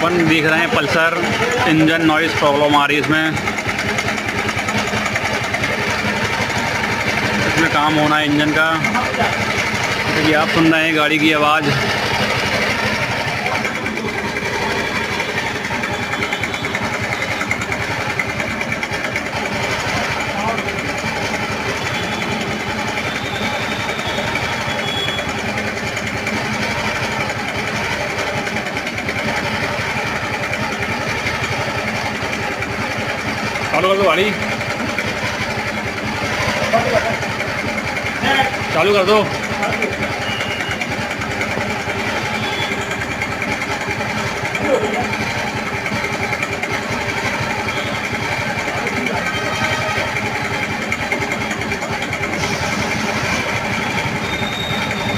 अपन देख रहे हैं पल्सर इंजन नॉइज़ प्रॉब्लम आ रही है इसमें काम होना है इंजन का। क्योंकि आप सुन रहे हैं गाड़ी की आवाज़। चालू कर दो गाड़ी, चालू कर दो।